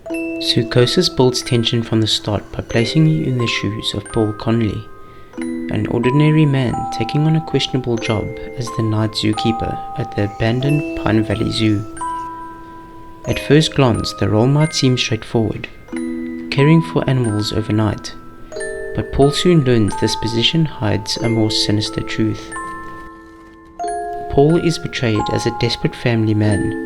Zoochosis builds tension from the start by placing you in the shoes of Paul Connolly, an ordinary man taking on a questionable job as the night zookeeper at the abandoned Pine Valley Zoo. At first glance, the role might seem straightforward, caring for animals overnight, but Paul soon learns this position hides a more sinister truth. Paul is portrayed as a desperate family man.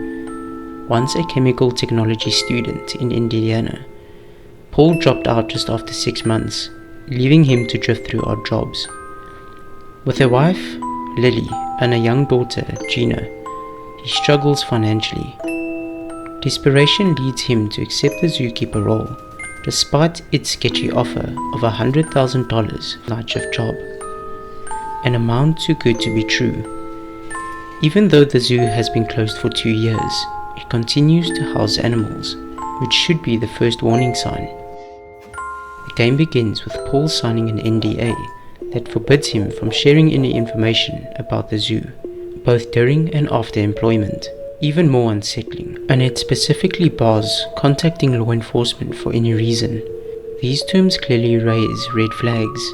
Once a chemical technology student in Indiana, Paul dropped out just after 6 months, leaving him to drift through odd jobs. With a wife, Lily, and a young daughter, Gina, he struggles financially. Desperation leads him to accept the zookeeper role, despite its sketchy offer of $100,000 night shift job, an amount too good to be true. Even though the zoo has been closed for 2 years, it continues to house animals, which should be the first warning sign. The game begins with Paul signing an NDA that forbids him from sharing any information about the zoo, both during and after employment. Even more unsettling, and it specifically bars contacting law enforcement for any reason. These terms clearly raise red flags.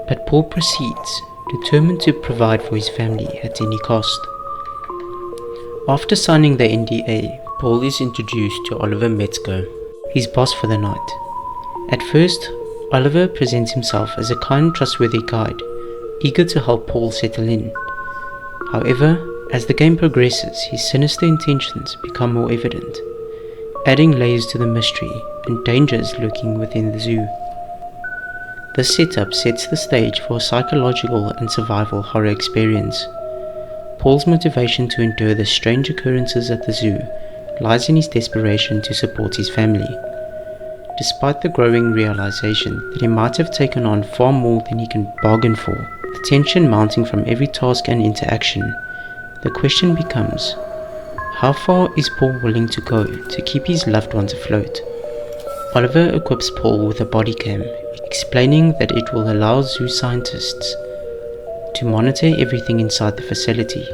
But Paul proceeds, determined to provide for his family at any cost. After signing the NDA, Paul is introduced to Oliver Metzger, his boss for the night. At first, Oliver presents himself as a kind, trustworthy guide, eager to help Paul settle in. However, as the game progresses, his sinister intentions become more evident, adding layers to the mystery and dangers lurking within the zoo. This setup sets the stage for a psychological and survival horror experience. Paul's motivation to endure the strange occurrences at the zoo lies in his desperation to support his family. Despite the growing realization that he might have taken on far more than he can bargain for, the tension mounting from every task and interaction, the question becomes, how far is Paul willing to go to keep his loved ones afloat? Oliver equips Paul with a bodycam, explaining that it will allow zoo scientists to monitor everything inside the facility.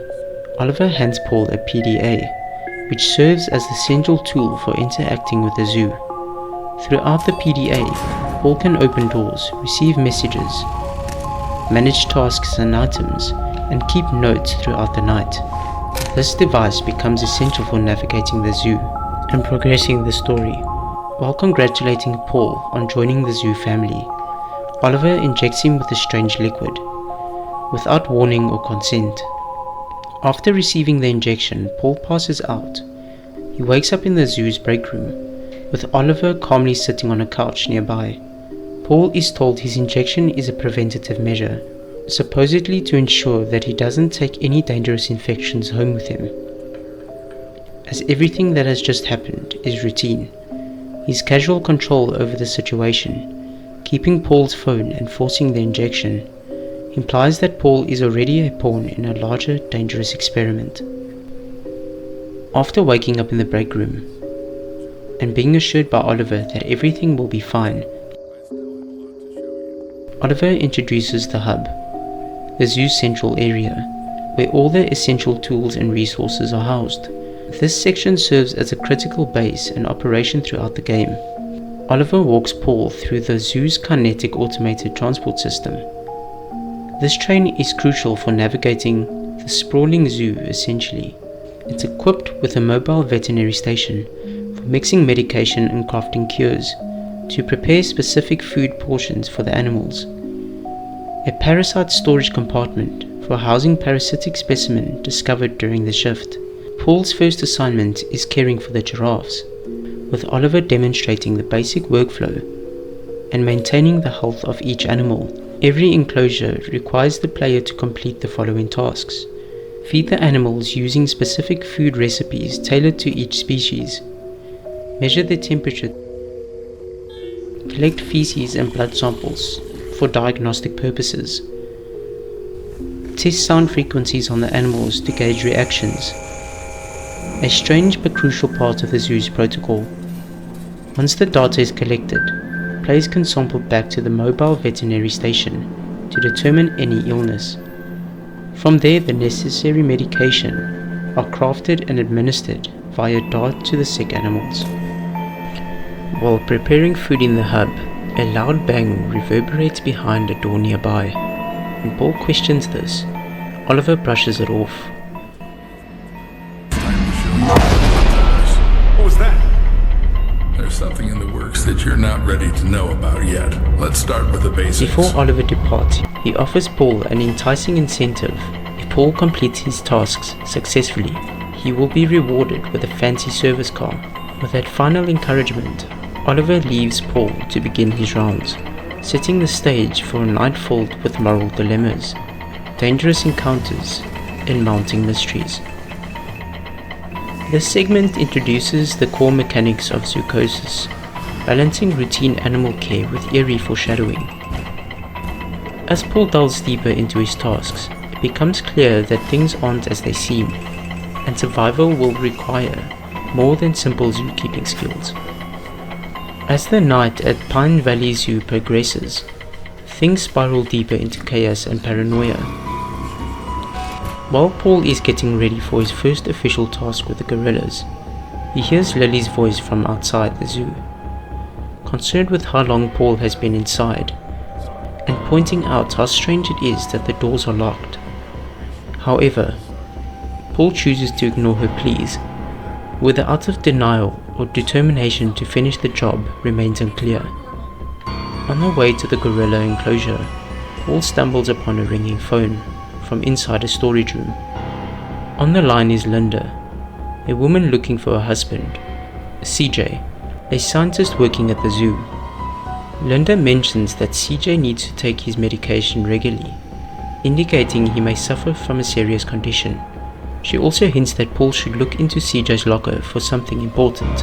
Oliver hands Paul a PDA, which serves as the central tool for interacting with the zoo. Throughout the PDA, Paul can open doors, receive messages, manage tasks and items, and keep notes throughout the night. This device becomes essential for navigating the zoo and progressing the story. While congratulating Paul on joining the zoo family, Oliver injects him with a strange liquid, without warning or consent. After receiving the injection, Paul passes out. He wakes up in the zoo's break room, with Oliver calmly sitting on a couch nearby. Paul is told his injection is a preventative measure, supposedly to ensure that he doesn't take any dangerous infections home with him. As everything that has just happened is routine, his casual control over the situation, keeping Paul's phone and forcing the injection, implies that Paul is already a pawn in a larger, dangerous experiment. After waking up in the break room, and being assured by Oliver that everything will be fine, Oliver introduces the hub, the zoo's central area, where all the essential tools and resources are housed. This section serves as a critical base and operation throughout the game. Oliver walks Paul through the zoo's kinetic automated transport system. This train is crucial for navigating the sprawling zoo essentially. It's equipped with a mobile veterinary station for mixing medication and crafting cures to prepare specific food portions for the animals. A parasite storage compartment for housing parasitic specimen discovered during the shift. Paul's first assignment is caring for the giraffes, with Oliver demonstrating the basic workflow and maintaining the health of each animal. Every enclosure requires the player to complete the following tasks: feed the animals using specific food recipes tailored to each species, measure their temperature, collect feces and blood samples for diagnostic purposes, test sound frequencies on the animals to gauge reactions, a strange but crucial part of the zoo's protocol. Once the data is collected, players can sample back to the mobile veterinary station to determine any illness. From there, the necessary medication are crafted and administered via dart to the sick animals. While preparing food in the hub, a loud bang reverberates behind a door nearby. When Paul questions this, Oliver brushes it off. What was that? There's something in the works that you're not ready to know about yet. Let's start with the basics. Before Oliver departs, he offers Paul an enticing incentive. If Paul completes his tasks successfully, he will be rewarded with a fancy service car. With that final encouragement, Oliver leaves Paul to begin his rounds, setting the stage for a night filled with moral dilemmas, dangerous encounters, and mounting mysteries. This segment introduces the core mechanics of Zoochosis, balancing routine animal care with eerie foreshadowing. As Paul delves deeper into his tasks, it becomes clear that things aren't as they seem, and survival will require more than simple zookeeping skills. As the night at Pine Valley Zoo progresses, things spiral deeper into chaos and paranoia. While Paul is getting ready for his first official task with the gorillas, he hears Lily's voice from outside the zoo, concerned with how long Paul has been inside, and pointing out how strange it is that the doors are locked. However, Paul chooses to ignore her pleas, whether out of denial or determination to finish the job remains unclear. On their way to the gorilla enclosure, Paul stumbles upon a ringing phone from inside a storage room. On the line is Linda, a woman looking for her husband, CJ, a scientist working at the zoo. Linda mentions that CJ needs to take his medication regularly, indicating he may suffer from a serious condition. She also hints that Paul should look into CJ's locker for something important.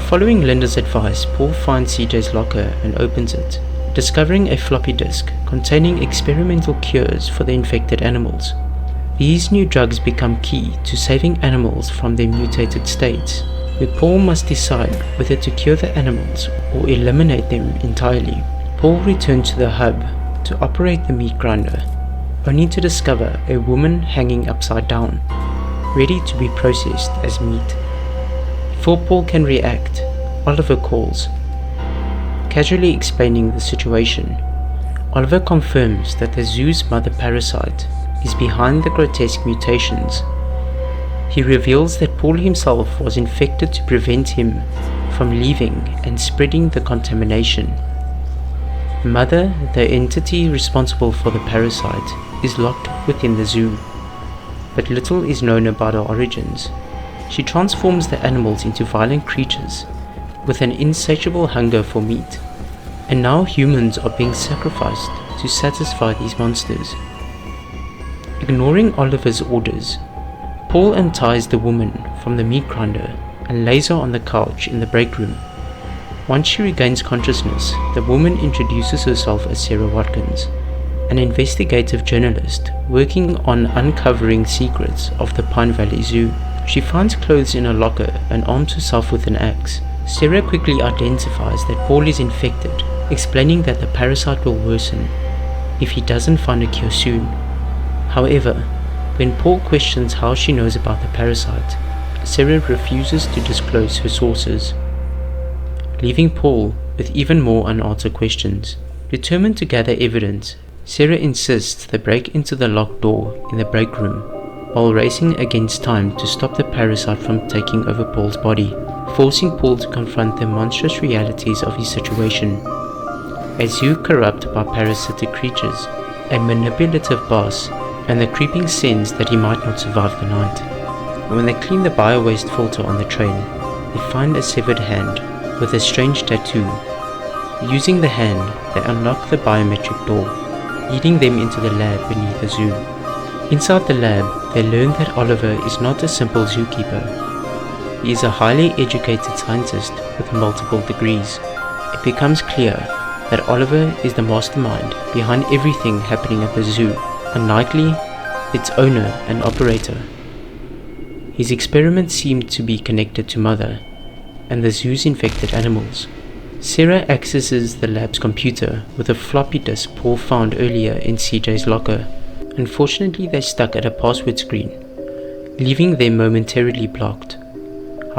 Following Linda's advice, Paul finds CJ's locker and opens it, discovering a floppy disk containing experimental cures for the infected animals. These new drugs become key to saving animals from their mutated states, where Paul must decide whether to cure the animals or eliminate them entirely. Paul returns to the hub to operate the meat grinder, only to discover a woman hanging upside down, ready to be processed as meat. Before Paul can react, Oliver calls, casually explaining the situation. Oliver confirms that the zoo's mother parasite is behind the grotesque mutations. He reveals that Paul himself was infected to prevent him from leaving and spreading the contamination. Mother, the entity responsible for the parasite, is locked within the zoo, but little is known about her origins. She transforms the animals into violent creatures with an insatiable hunger for meat, and now humans are being sacrificed to satisfy these monsters. Ignoring Oliver's orders, Paul unties the woman from the meat grinder and lays her on the couch in the break room. Once she regains consciousness, the woman introduces herself as Sarah Watkins, an investigative journalist working on uncovering secrets of the Pine Valley Zoo. She finds clothes in her locker and arms herself with an axe. Sarah quickly identifies that Paul is infected, explaining that the parasite will worsen if he doesn't find a cure soon. However, when Paul questions how she knows about the parasite, Sarah refuses to disclose her sources, leaving Paul with even more unanswered questions. Determined to gather evidence, Sarah insists they break into the locked door in the break room, while racing against time to stop the parasite from taking over Paul's body, forcing Paul to confront the monstrous realities of his situation. A zoo corrupted by parasitic creatures, a manipulative boss, and the creeping sense that he might not survive the night. When they clean the bio-waste filter on the train, they find a severed hand with a strange tattoo. Using the hand, they unlock the biometric door, leading them into the lab beneath the zoo. Inside the lab, they learn that Oliver is not a simple zookeeper. He is a highly educated scientist with multiple degrees. It becomes clear that Oliver is the mastermind behind everything happening at the zoo, unlikely its owner and operator. His experiments seem to be connected to Mother and the zoo's infected animals. Sarah accesses the lab's computer with a floppy disk Paul found earlier in CJ's locker. Unfortunately, they're stuck at a password screen, leaving them momentarily blocked.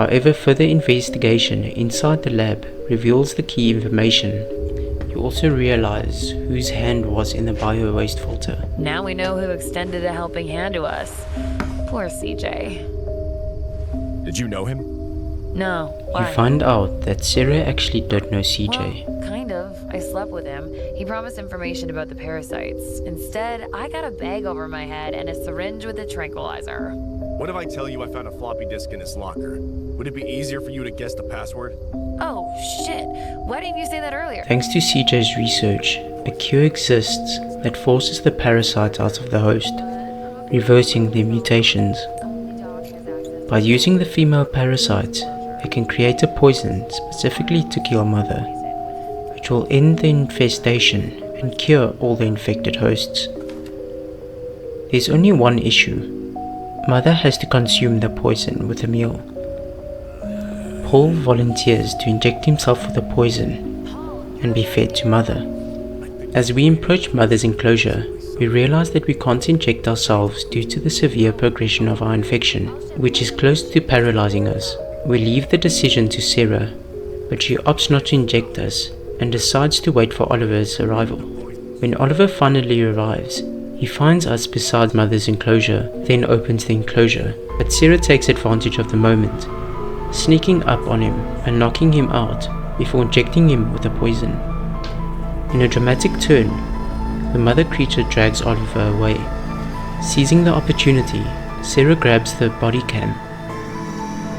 However, further investigation inside the lab reveals the key information. You also realize whose hand was in the bio-waste filter. Now we know who extended a helping hand to us. Poor CJ. Did you know him? No, You why? find out that Sarah actually did know CJ. Well, kind of. I slept with him. He promised information about the parasites. Instead, I got a bag over my head and a syringe with a tranquilizer. What if I tell you I found a floppy disk in his locker? Would it be easier for you to guess the password? Oh, shit. Why didn't you say that earlier? Thanks to CJ's research, a cure exists that forces the parasite out of the host, reversing their mutations. By using the female parasite, they can create a poison specifically to kill mother, which will end the infestation and cure all the infected hosts. There's only one issue. Mother has to consume the poison with a meal. Paul volunteers to inject himself with the poison and be fed to mother. As we approach mother's enclosure, we realize that we can't inject ourselves due to the severe progression of our infection, which is close to paralyzing us. We leave the decision to Sarah, but she opts not to inject us and decides to wait for Oliver's arrival. When Oliver finally arrives, he finds us beside mother's enclosure, then opens the enclosure, but Sarah takes advantage of the moment, sneaking up on him and knocking him out before injecting him with the poison. In a dramatic turn, the mother creature drags Oliver away. Seizing the opportunity, Sarah grabs the bodycam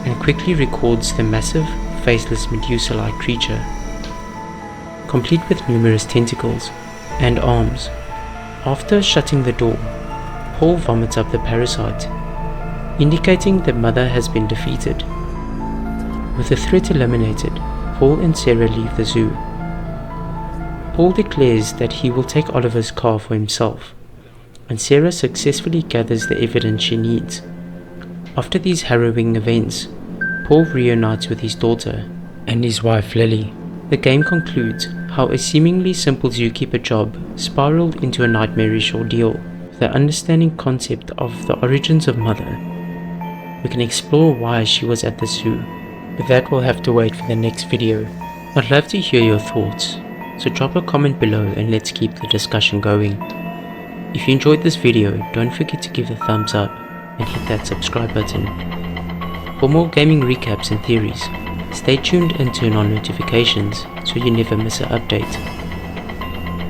and quickly records the massive, faceless Medusa-like creature, complete with numerous tentacles and arms. After shutting the door, Paul vomits up the parasite, indicating that mother has been defeated. With the threat eliminated, Paul and Sarah leave the zoo. Paul declares that he will take Oliver's car for himself, and Sarah successfully gathers the evidence she needs. After these harrowing events, Paul reunites with his daughter and his wife Lily. The game concludes how a seemingly simple zookeeper job spiraled into a nightmarish ordeal. With the understanding concept of the origins of Mother, we can explore why she was at the zoo, but that will have to wait for the next video. I'd love to hear your thoughts, so drop a comment below and let's keep the discussion going. If you enjoyed this video, don't forget to give it a thumbs up and hit that subscribe button. For more gaming recaps and theories, stay tuned and turn on notifications so you never miss an update.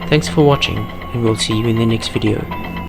Thanks for watching, and we'll see you in the next video.